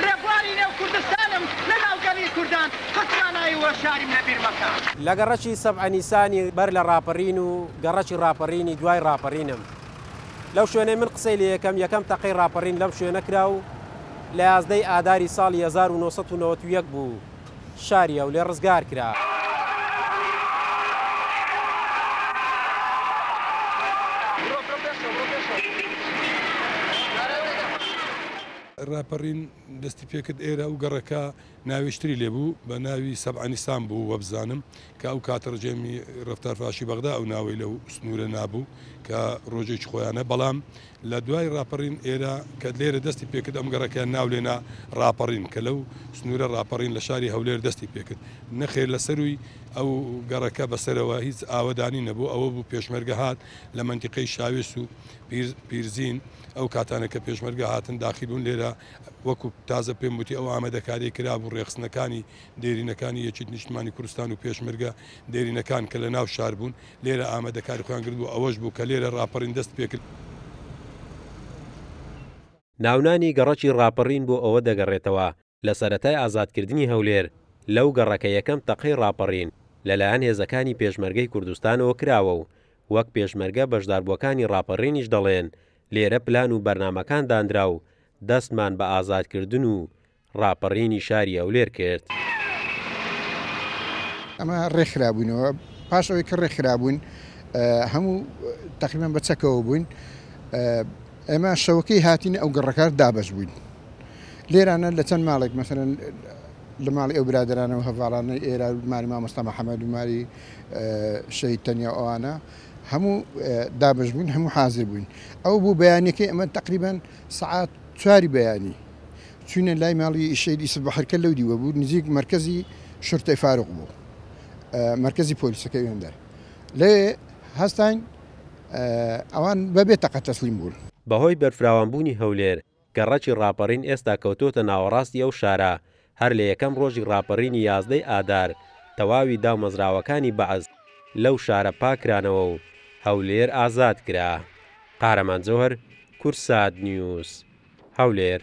ڕێبواری نێو کوردستانم لەناو گەڵی کوردان قەترانایی وە شاریم لە بیرمەکە لە گەڕەکی سەبع نیسانی بەر لە ڕاپەڕین و گەڕەکی ڕاپەڕینی دوای ڕاپەڕینم لەو شوێنەی من قسەی لە یەکەم تەقەی ڕاپەڕین لەم شوێنە کرا و لە 11 ئاداری ساڵی 1991 بوو شاریە و لێ ڕزگار کرا. ڕاپەڕین دەستی پێکرد ئێرە و گەڕەکە ناویشتری لێبوو بە ناوی سەبعەنیسان بوو وەبزانم کە ئەو کاتەڕژێمی ڕفتارفاشی بەغدا ئەو ناوەی لەو سنوورە نابوو کە ڕۆژێکی خۆیانە بەڵام لە دوای ڕاپەڕین ئێرە کە لێرە دەستی پێکرد ئەم گەڕەکە ناو لێنا ڕاپەڕین کە لەو سنوورە ڕاپەڕین لە شاری هەولێر دەستی پێکرد نەخێر لەسەروی ئەو گەڕەکە بەسەرەوە هیچ ئاوەدانی نەبوو ئەوە بوو پێشمەرگە هات لە منتیقەی شاوێش و پیرزین ئەو کاتانە کە پێشمەرگە هاتن داخل بوون لێرە وەکو تازە پێم وتی ئەو ئامادەکاری کرا بوو ڕێخستنەکانی دێرینەکانی یەکیت نیشتمانی کوردستان و پێشمەرگە دێرینەکان کە لە ناو شار بوون لێرە ئامادەکاری خۆیان کرد بوو ئەوەش بوو کە لێرە ڕاپەڕین دەست پێکرد. ناونانی گەڕەکی ڕاپەڕین بۆ ئەوە دەگەڕێتەوە لە سەرەتای ئازادکردنی هەولێر لەو گەڕەکە یەکەم تەقەی ڕاپەڕین لەلایەن هێزەکانی پێشمەرگەی کوردستانەوە کراوە و وەک پێشمەرگە بەشداربووەکانی ڕاپەڕینیش دەڵێن لێرە پلان و بەرنامەکان دانرا و دەستمان بە ئازادکردن و ڕاپەڕینی شاری هەولێر کرد. ئەمە ڕێکخرابوونەوە پاشەوەی کە ڕێکخرابوون هەموو تقریبان بە چەکەوە بووین ئێمە شەوەکەی هاتین ئەو گەڕەکار دابەش بووین لێرانە لە چەند ماڵێک مەسەرەن لە ماڵی ئەو برادرانەوە هەڤاڵانەی ئێرە ماری مامۆستا محەممەد و ماری شەید تەنیا ئەوانە هەموو دابش بوون هەموو حاضر بووین ئەو بوو بەیانەکەی ئەمە تقریبان سعات 4 بەیانی چوونە لای ماڵی شەیدی سبحەرکە لەو دیوە بوو نزیک مرکزی شورتەی فاروق بوو مرکزی پۆلیسەکەی هێندەر لێ هەستین ئەوان بەبێ تەقە تەسلیم بوون. بەهۆی بەرفراوانبوونی هەولێر گەڕەکی ڕاپەڕین ئێستا کەوتۆتە ناوەڕاستی ئەو شارە هەر لە یەکەم ڕۆژی ڕاپەڕینی 11 ئادار تەواوی داومەزراوەکانی بەعز لەو شارە پاکرانەوە و هەولێر ئازاد کرا. قارەمان جەوهەر، کورسات نیوز، هەولێر.